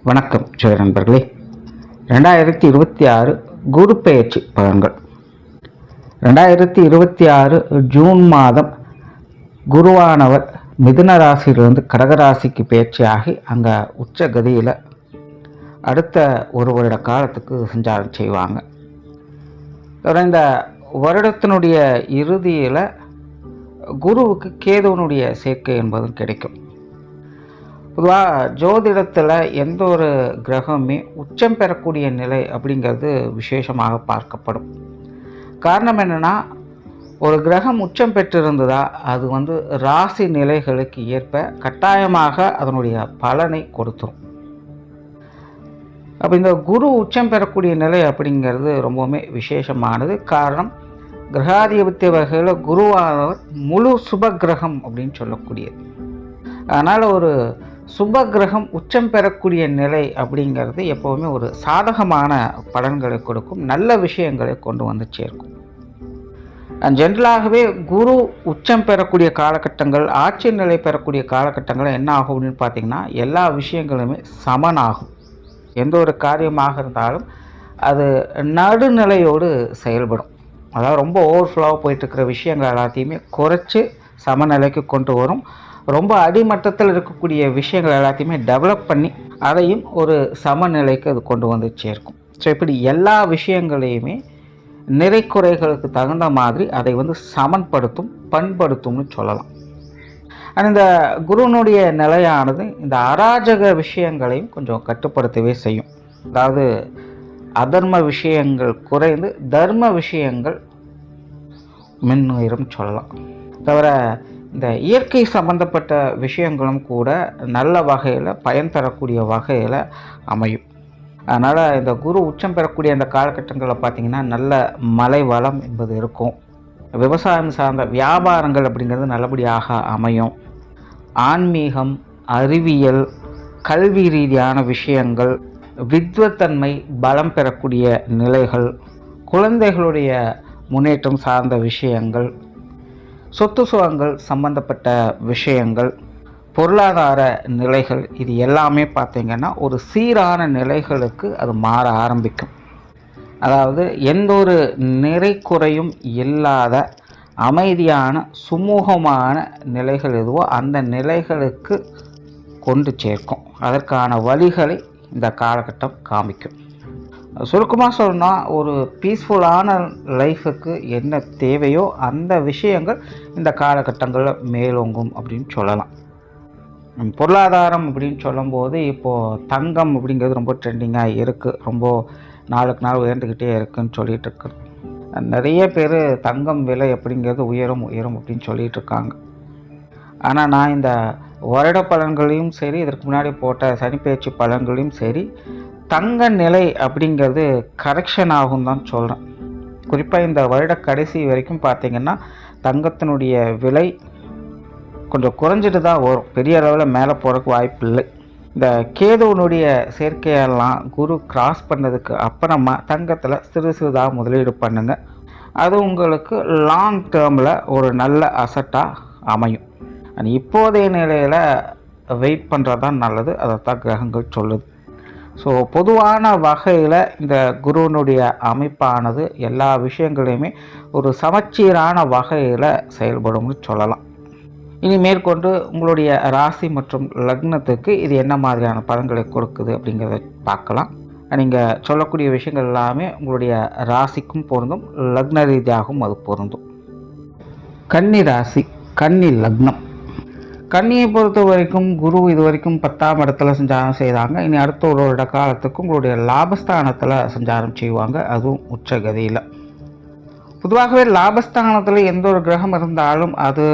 வணக்கம் ஜோதி நண்பர்களே. 2026 குரு பெயர்ச்சி பலன்கள். 2026 ஜூன் மாதம் குருவானவர் மிதுன ராசியிலிருந்து கடகராசிக்கு பெயர்ச்சியாகி அங்கே உச்ச கதியில் அடுத்த ஒரு வருட காலத்துக்கு சஞ்சாரம் செய்வாங்க. இந்த வருடத்தினுடைய இறுதியில் குருவுக்கு கேதுவனுடைய சேர்க்கை என்பதும் கிடைக்கும். பொதுவாக ஜோதிடத்தில் எந்த ஒரு கிரகமே உச்சம் பெறக்கூடிய நிலை அப்படிங்கிறது விசேஷமாக பார்க்கப்படும். காரணம் என்னென்னா, ஒரு கிரகம் உச்சம் பெற்றிருந்ததா அது ராசி நிலைகளுக்கு ஏற்ப கட்டாயமாக அதனுடைய பலனை கொடுத்துரும். அப்போ இந்த குரு உச்சம் பெறக்கூடிய நிலை அப்படிங்கிறது ரொம்பவுமே விசேஷமானது. காரணம், கிரகாதிபத்திய வகையில் குருவானவர் முழு சுப கிரகம் அப்படின்னு சொல்லக்கூடியது. அதனால் ஒரு சுப கிரகம் உச்சம் பெறக்கூடிய நிலை அப்படிங்கிறது எப்போவுமே ஒரு சாதகமான பலன்களை கொடுக்கும், நல்ல விஷயங்களை கொண்டு வந்து சேர்க்கும். ஜென்ரலாகவே குரு உச்சம் பெறக்கூடிய காலகட்டங்கள், ஆட்சி நிலை பெறக்கூடிய காலகட்டங்கள் என்ன ஆகும் அப்படின்னு பார்த்திங்கன்னா, எல்லா விஷயங்களுமே சமனாகும். எந்த ஒரு காரியமாக இருந்தாலும் அது நடுநிலையோடு செயல்படும். அதாவது ரொம்ப ஓவர்ஃப்ளோவாக போயிட்டுருக்கிற விஷயங்கள் எல்லாத்தையுமே குறைச்சி சமநிலைக்கு கொண்டு வரும். ரொம்ப அடிமட்டத்தில் இருக்கக்கூடிய விஷயங்கள் எல்லாத்தையுமே டெவலப் பண்ணி அதையும் ஒரு சமநிலைக்கு அது கொண்டு வந்து சேர்க்கும். ஸோ இப்படி எல்லா விஷயங்களையுமே நிறை குறைகளுக்கு தகுந்த மாதிரி அதை சமன்படுத்தும், பண்படுத்தும்னு சொல்லலாம். இந்த குருனுடைய நிலையானது இந்த அராஜக விஷயங்களையும் கொஞ்சம் கட்டுப்படுத்தவே செய்யும். அதாவது அதர்ம விஷயங்கள் குறைந்து தர்ம விஷயங்கள் மின்னுயிரும் சொல்லலாம். தவிர இந்த இயற்கை சம்பந்தப்பட்ட விஷயங்களும் கூட நல்ல வகையில் பயன் தரக்கூடிய வகையில் அமையும். அதனால் இந்த குரு உச்சம் பெறக்கூடிய அந்த காலகட்டங்களில் பார்த்திங்கன்னா நல்ல மழை வளம் என்பது இருக்கும். விவசாயம் சார்ந்த வியாபாரங்கள் அப்படிங்கிறது நல்லபடியாக அமையும். ஆன்மீகம், அறிவியல், கல்வி ரீதியான விஷயங்கள், வித்வத்தன்மை பலம் பெறக்கூடிய நிலைகள், குழந்தைகளுடைய முன்னேற்றம் சார்ந்த விஷயங்கள், சொத்து சுகங்கள் சம்பந்தப்பட்ட விஷயங்கள், பொருளாதார நிலைகள், இது எல்லாமே பார்த்திங்கன்னா ஒரு சீரான நிலைகளுக்கு அது மாற ஆரம்பிக்கும். அதாவது எந்த ஒரு நிறை குறையும் இல்லாத அமைதியான சுமூகமான நிலைகள் எதுவோ அந்த நிலைகளுக்கு கொண்டு சேர்க்கும். அதற்கான வழிகளை இந்த காலகட்டம் காமிக்கும். சுருக்கமாக சொல்லணும்னா, ஒரு பீஸ்ஃபுல்லான லைஃபுக்கு என்ன தேவையோ அந்த விஷயங்கள் இந்த காலகட்டங்களில் மேலோங்கும் அப்படின்னு சொல்லலாம். பொருளாதாரம் அப்படின்னு சொல்லும்போது இப்போது தங்கம் அப்படிங்கிறது ரொம்ப ட்ரெண்டிங்காக இருக்குது. ரொம்ப நாளுக்கு நாள் உயர்ந்துக்கிட்டே இருக்குதுன்னு சொல்லிகிட்டு இருக்குது. நிறைய பேர் தங்கம் விலை அப்படிங்கிறது உயரும் உயரும் அப்படின்னு சொல்லிகிட்டு இருக்காங்க. ஆனால் நான் இந்த வருட பலன்களையும் சரி, இதற்கு முன்னாடி போட்ட சனிப்பெயர்ச்சி பலன்களையும் சரி, தங்க நிலை அப்படிங்கிறது கரெக்ஷன் ஆகும் தான் சொல்கிறேன். குறிப்பாக இந்த வருட கடைசி வரைக்கும் பார்த்திங்கன்னா தங்கத்தினுடைய விலை கொஞ்சம் குறைஞ்சிட்டு தான் வரும். பெரிய அளவில் மேலே போகிறதுக்கு வாய்ப்பு இல்லை. இந்த கேதுவனுடைய சேர்க்கையெல்லாம் குரு கிராஸ் பண்ணதுக்கு அப்புறமா தங்கத்தில் சிறு சிறிதாக முதலீடு பண்ணுங்கள். அது உங்களுக்கு லாங் டேர்மில் ஒரு நல்ல அசட்டாக அமையும். இப்போதைய நிலையில் வெயிட் பண்ணுறது தான் நல்லது. அதைத்தான் கிரகங்கள் சொல்லுது. ஸோ பொதுவான வகையில் இந்த குருவனுடைய அமைப்பானது எல்லா விஷயங்களையுமே ஒரு சமச்சீரான வகையில் செயல்படும்னு சொல்லலாம். இனி மேற்கொண்டு உங்களுடைய ராசி மற்றும் லக்னத்துக்கு இது என்ன மாதிரியான பலன்களை கொடுக்குது அப்படிங்கிறத பார்க்கலாம். நீங்கள் சொல்லக்கூடிய விஷயங்கள் எல்லாமே உங்களுடைய ராசிக்கும் பொருந்தும், லக்ன ரீதியாகவும் அது பொருந்தும். கன்னி ராசி, கன்னி லக்னம். கன்னியை பொறுத்த வரைக்கும் குரு இது வரைக்கும் 10ஆம் இடத்துல சஞ்சாரம் செய்தாங்க. இனி அடுத்த ஒரு வருட காலத்துக்கு உங்களுடைய லாபஸ்தானத்தில் சஞ்சாரம் செய்வாங்க, அதுவும் உச்சகதியில். பொதுவாகவே லாபஸ்தானத்தில் எந்த ஒரு கிரகம் இருந்தாலும் அது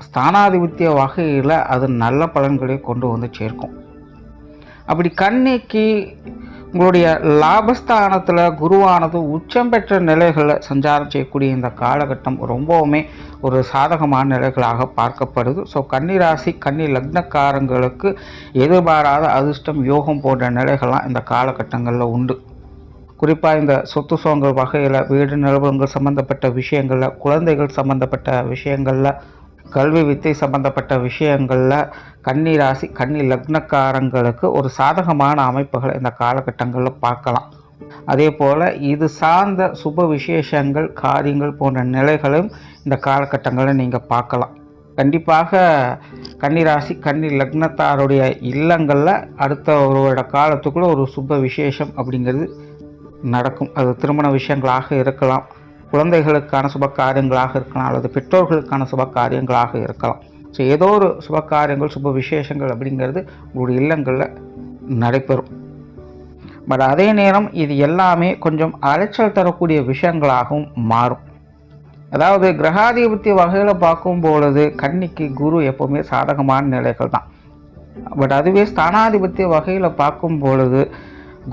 ஸ்தானாதிபத்திய வகையில் அது நல்ல பலன்களை கொண்டு வந்து சேர்க்கும். அப்படி கன்னிக்கு உங்களுடைய லாபஸ்தானத்தில் குருவானது உச்சம் பெற்ற நிலைகளில் சஞ்சாரம் செய்யக்கூடிய இந்த காலகட்டம் ரொம்பவுமே ஒரு சாதகமான நிலைகளாக பார்க்கப்படுது. ஸோ கன்னி ராசி, கன்னி லக்னக்காரங்களுக்கு எதிர்பாராத அதிர்ஷ்டம், யோகம் போன்ற நிலைகள்லாம் இந்த காலகட்டங்களில் உண்டு. குறிப்பாக இந்த சொத்து சுகங்கள் வகையில், வீடு நிலவரங்கள் சம்மந்தப்பட்ட விஷயங்களில், குழந்தைகள் சம்மந்தப்பட்ட விஷயங்களில் கல்வி வித்தை சம்பந்தப்பட்ட விஷயங்களில் கன்னி ராசி கன்னி லக்னக்காரங்களுக்கு ஒரு சாதகமான அமைப்புகளை இந்த காலகட்டங்களில் பார்க்கலாம். அதே போல் இது சார்ந்த சுப விசேஷங்கள் காரியங்கள் போன்ற நிலைகளையும் இந்த காலகட்டங்களில் நீங்கள் பார்க்கலாம். கண்டிப்பாக கன்னிராசி கன்னி லக்னத்தாருடைய இல்லங்களில் அடுத்த ஒரு வருட காலத்துக்குள்ளே ஒரு சுப விசேஷம் அப்படிங்கிறது நடக்கும். அது திருமண விஷயங்களாக இருக்கலாம், குழந்தைகளுக்கான சுப காரியங்களாக இருக்கலாம், அல்லது பெற்றோர்களுக்கான சுப காரியங்களாக இருக்கலாம். ஸோ ஏதோ ஒரு சுப காரியங்கள் சுப விசேஷங்கள் அப்படிங்கிறது உங்களுடைய இல்லங்களில் நடைபெறும். பட் அதே நேரம் இது எல்லாமே கொஞ்சம் அலைச்சல் தரக்கூடிய விஷயங்களாகவும் மாறும். அதாவது கிரகாதிபத்திய வகையில் பார்க்கும் பொழுது கன்னிக்கு குரு எப்போவுமே சாதகமான நிலைகள் தான். பட் அதுவே ஸ்தானாதிபத்திய வகையில் பார்க்கும் பொழுது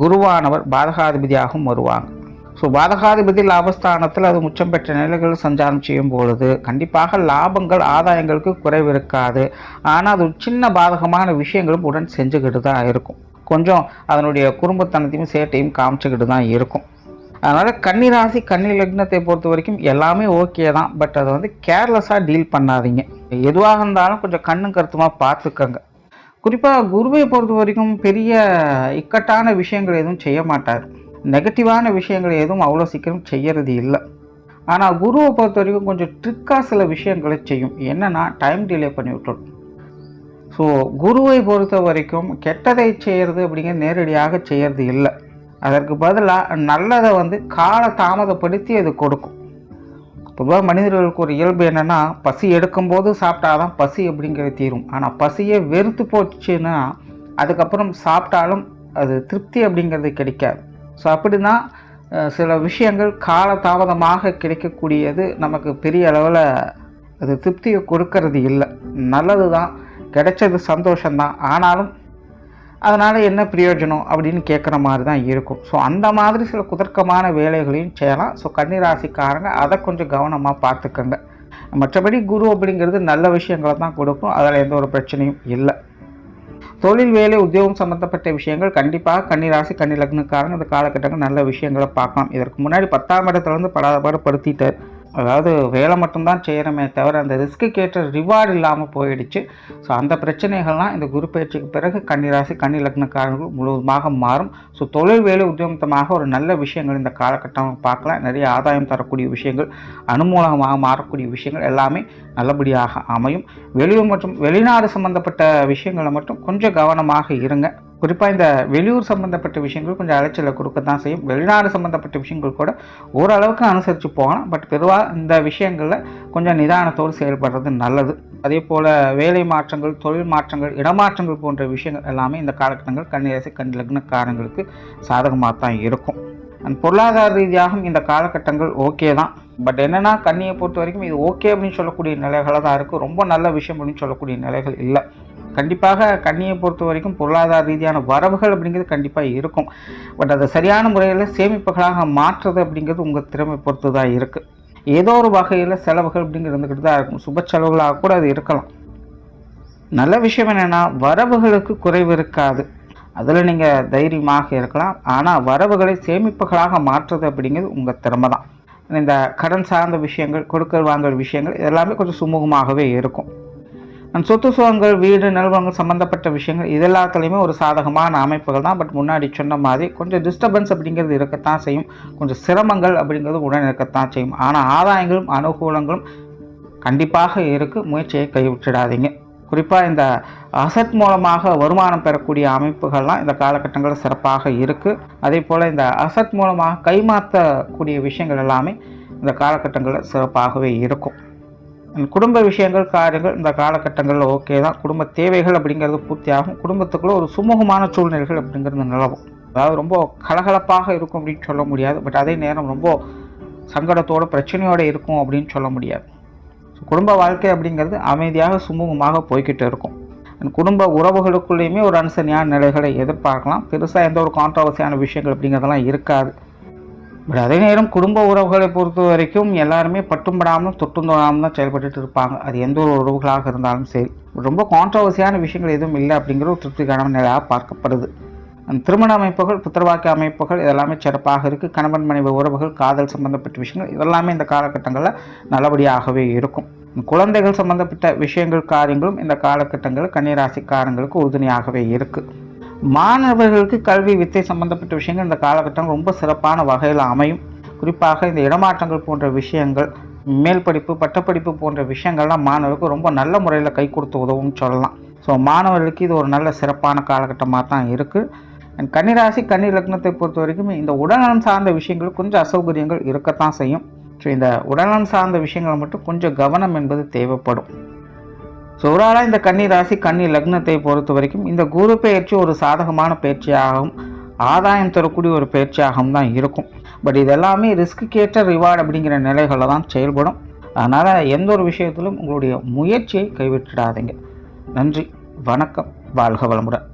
குருவானவர் பாதகாதிபதியாகவும் வருவாங்க. ஸோ பாதகாதிபதி லாபஸ்தானத்தில் அது முச்சம் பெற்ற நிலைகள் சஞ்சாரம் செய்யும் பொழுது கண்டிப்பாக லாபங்கள் ஆதாயங்களுக்கு குறைவு இருக்காது. ஆனால் அது சின்ன பாதகமான விஷயங்களும் உடன் செஞ்சுக்கிட்டு தான் இருக்கும். கொஞ்சம் அதனுடைய குடும்பத்தனத்தையும் சேட்டையும் காமிச்சுக்கிட்டு தான் இருக்கும். அதனால் கன்னிராசி கன்னி லக்னத்தை பொறுத்த வரைக்கும் எல்லாமே ஓகே தான். பட் அதை கேர்லெஸ்ஸாக டீல் பண்ணாதீங்க. எதுவாக இருந்தாலும் கொஞ்சம் கண்ணும் கருத்துமாக பார்த்துக்கங்க. குறிப்பாக குருவை பொறுத்த வரைக்கும் பெரிய இக்கட்டான விஷயங்கள் எதுவும் செய்ய மாட்டார். நெகட்டிவான விஷயங்கள் எதுவும் அவ்வளோ சீக்கிரம் செய்யறது இல்லை. ஆனால் குருவை பொறுத்த வரைக்கும் கொஞ்சம் ட்ரிக்காக சில விஷயங்களை செய்யும். என்னென்னா டைம் டிலே பண்ணி விட்டுடும். ஸோ குருவை பொறுத்த வரைக்கும் கெட்டதை செய்கிறது அப்படிங்கிறது நேரடியாக செய்கிறது இல்லை. அதற்கு பதிலாக நல்லதை கால தாமதப்படுத்தி அது கொடுக்கும். பொதுவாக மனிதர்களுக்கு ஒரு இயல்பு என்னென்னா, பசி எடுக்கும்போது சாப்பிட்டாதான் பசி அப்படிங்கிறது தீரும். ஆனால் பசியே வெறுத்து போச்சுன்னா அதுக்கப்புறம் சாப்பிட்டாலும் அது திருப்தி அப்படிங்கிறது கிடைக்காது. ஸோ அப்படி தான் சில விஷயங்கள் கால தாமதமாக கிடைக்கக்கூடியது நமக்கு பெரிய அளவில் அது திருப்தியை கொடுக்கறது இல்லை. நல்லது தான், கிடைச்சது சந்தோஷம்தான். ஆனாலும் அதனால் என்ன பிரயோஜனம் அப்படின்னு கேட்குற மாதிரி தான் இருக்கும். ஸோ அந்த மாதிரி சில குதர்க்கமான வேலைகளையும் செய்யலாம். ஸோ கன்னிராசிக்காரங்க அதை கொஞ்சம் கவனமாக பார்த்துக்கங்க. மற்றபடி குரு அப்படிங்கிறது நல்ல விஷயங்களை தான் கொடுக்கும். அதில் எந்த ஒரு பிரச்சனையும் இல்லை. தொழில் வேலை உத்தியோகம் சம்மந்தப்பட்ட விஷயங்கள் கண்டிப்பாக கன்னிராசி கன்னி லக்னக்காரங்க இந்த காலகட்டங்கள் நல்ல விஷயங்களை பார்க்கலாம். இதற்கு முன்னாடி 10ஆம் இடத்துலேருந்து படாதபாடுபடுத்திட்டார். அதாவது வேலை மட்டும்தான் செய்கிறோமே தவிர அந்த ரிஸ்க்கு ஏற்ற ரிவார்டு இல்லாமல் போயிடுச்சு. ஸோ அந்த பிரச்சனைகள்லாம் இந்த குரு பயிற்சிக்கு பிறகு கன்னிராசி கன்னி லக்னக்காரர்கள் முழுவதுமாக மாறும். ஸோ தொழில் வேலை உத்தியோகமாக ஒரு நல்ல விஷயங்கள் இந்த காலகட்டம் பார்க்கலாம். நிறைய ஆதாயம் தரக்கூடிய விஷயங்கள், அனுமூலமாக மாறக்கூடிய விஷயங்கள் எல்லாமே நல்லபடியாக அமையும். வெளியூர் மற்றும் வெளிநாடு சம்பந்தப்பட்ட விஷயங்களை மட்டும் கொஞ்சம் கவனமாக இருங்க. குறிப்பாக இந்த வெளியூர் சம்மந்தப்பட்ட விஷயங்கள் கொஞ்சம் அலைச்சலை கொடுக்க தான் செய்யும். வெளிநாடு சம்மந்தப்பட்ட விஷயங்கள் கூட ஓரளவுக்கு அனுசரித்து போகலாம். பட் பொதுவாக இந்த விஷயங்களில் கொஞ்சம் நிதானத்தோடு செயல்படுறது நல்லது. அதே போல் வேலை மாற்றங்கள், தொழில் மாற்றங்கள், இடமாற்றங்கள் போன்ற விஷயங்கள் எல்லாமே இந்த காலகட்டங்கள் கன்னிராசி கன்னி லக்னக்காரங்களுக்கு சாதகமாக தான் இருக்கும். பொருளாதார ரீதியாகவும் இந்த காலகட்டங்கள் ஓகே தான். பட் என்னென்னா கன்னியை பொறுத்த வரைக்கும் இது ஓகே அப்படின்னு சொல்லக்கூடிய நிலைகளாக தான் இருக்குது. ரொம்ப நல்ல விஷயம் அப்படின்னு சொல்லக்கூடிய நிலைகள் இல்லை. கண்டிப்பாக கன்னியை பொறுத்த வரைக்கும் பொருளாதார ரீதியான வரவுகள் அப்படிங்கிறது கண்டிப்பாக இருக்கும். பட் அதை சரியான முறையில் சேமிப்புகளாக மாற்றுறது அப்படிங்கிறது உங்கள் திறமை பொறுத்து தான் இருக்குது. ஏதோ ஒரு வகையில் செலவுகள் அப்படிங்கிறது இருந்துக்கிட்டு தான் இருக்கும். சுப செலவுகளாக கூட அது இருக்கலாம். நல்ல விஷயம் என்னென்னா வரவுகளுக்கு குறைவு இருக்காது. அதில் நீங்கள் தைரியமாக இருக்கலாம். ஆனால் வரவுகளை சேமிப்புகளாக மாற்றுறது அப்படிங்கிறது உங்கள் திறமை தான். இந்த கடன் சார்ந்த விஷயங்கள், கொடுக்கல் வாங்கல் விஷயங்கள் இதெல்லாமே கொஞ்சம் சுமூகமாகவே இருக்கும். சொத்து சுகங்கள், வீடு நிறுவனங்கள் சம்மந்தப்பட்ட விஷயங்கள் இது எல்லாத்துலேயுமே ஒரு சாதகமான அமைப்புகள் தான். பட் முன்னாடி சொன்ன மாதிரி கொஞ்சம் டிஸ்டர்பன்ஸ் அப்படிங்கிறது இருக்கத்தான் செய்யும். கொஞ்சம் சிரமங்கள் அப்படிங்கிறது உடன் இருக்கத்தான் செய்யும். ஆனால் ஆதாயங்களும் அனுகூலங்களும் கண்டிப்பாக இருக்குது. முயற்சியை கைவிட்டுடாதீங்க. குறிப்பாக இந்த அசட் மூலமாக வருமானம் பெறக்கூடிய அமைப்புகள்லாம் இந்த காலகட்டங்களில் சிறப்பாக இருக்குது. அதே போல் இந்த அசட் மூலமாக கைமாற்றக்கூடிய விஷயங்கள் எல்லாமே இந்த காலகட்டங்களில் சிறப்பாகவே இருக்கும். குடும்ப விஷயங்கள், காரியங்கள் இந்த காலகட்டங்களில் ஓகே தான். குடும்ப தேவைகள் அப்படிங்கிறது பூர்த்தியாகும். குடும்பத்துக்குள்ளே ஒரு சுமூகமான சூழ்நிலைகள் அப்படிங்கிறது நிலவும். அதாவது ரொம்ப கலகலப்பாக இருக்கும் அப்படின்னு சொல்ல முடியாது. பட் அதே நேரம் ரொம்ப சங்கடத்தோடு பிரச்சனையோடு இருக்கும் அப்படின்னு சொல்ல முடியாது. குடும்ப வாழ்க்கை அப்படிங்கிறது அமைதியாக சுமூகமாக போய்கிட்டு இருக்கும். குடும்ப உறவுகளுக்குள்ளேயுமே ஒரு அனுசரியான நிலைகளை எதிர்பார்க்கலாம். பெருசாக எந்த ஒரு கான்ட்ரவர்சியான விஷயங்கள் அப்படிங்கிறதெல்லாம் இருக்காது. பட் அதே நேரம் குடும்ப உறவுகளை பொறுத்த வரைக்கும் எல்லாருமே பட்டும்படாமல் தொட்டும் தொடாமல் தான் செயல்பட்டு இருப்பாங்க. அது எந்த ஒரு உறவுகளாக இருந்தாலும் சரி. ரொம்ப கான்ட்ரவர்சியான விஷயங்கள் எதுவும் இல்லை அப்படிங்கிற ஒரு திருப்திகரமான நிலையாக பார்க்கப்படுது. திருமண அமைப்புகள், புத்திரவாக்கிய அமைப்புகள் இதெல்லாமே சிறப்பாக இருக்குது. கணவன் மனைவி உறவுகள், காதல் சம்பந்தப்பட்ட விஷயங்கள் இதெல்லாமே இந்த காலகட்டங்களில் நல்லபடியாகவே இருக்கும். குழந்தைகள் சம்பந்தப்பட்ட விஷயங்கள் காரியங்களும் இந்த காலகட்டங்களில் கன்னிராசிக்காரங்களுக்கு உறுதுணையாகவே இருக்குது. மாணவர்களுக்கு கல்வி வித்தை சம்பந்தப்பட்ட விஷயங்கள் இந்த காலகட்டம் ரொம்ப சிறப்பான வகையில் அமையும். குறிப்பாக இந்த இடமாற்றங்கள் போன்ற விஷயங்கள், மேல் படிப்பு பட்டப்படிப்பு போன்ற விஷயங்கள்லாம் மாணவர்களுக்கு ரொம்ப நல்ல முறையில் கை கொடுத்து உதவும் சொல்லலாம். ஸோ மாணவர்களுக்கு இது ஒரு நல்ல சிறப்பான காலகட்டமாக தான் இருக்குது. கன்னிராசி கன்னி லக்னத்தை பொறுத்த வரைக்கும் இந்த உடல்நலம் சார்ந்த விஷயங்கள் கொஞ்சம் அசௌகரியங்கள் இருக்கத்தான் செய்யும். ஸோ இந்த உடல்நலம் சார்ந்த விஷயங்கள் மட்டும் கொஞ்சம் கவனம் என்பது தேவைப்படும். ஸோ ஓவராலாக இந்த கன்னிராசி கன்னி லக்னத்தை பொறுத்த வரைக்கும் இந்த குரு பயிற்சி ஒரு சாதகமான பயிற்சியாகவும் ஆதாயம் தரக்கூடிய ஒரு பயிற்சியாகவும் தான் இருக்கும். பட் இதெல்லாமே ரிஸ்க்குக்கேற்ற ரிவார்டு அப்படிங்கிற நிலைகளில் தான் செயல்படும். அதனால் எந்த ஒரு விஷயத்திலும் உங்களுடைய முயற்சியை கைவிட்டுடாதீங்க. நன்றி, வணக்கம், வாழ்க வளமுடன்.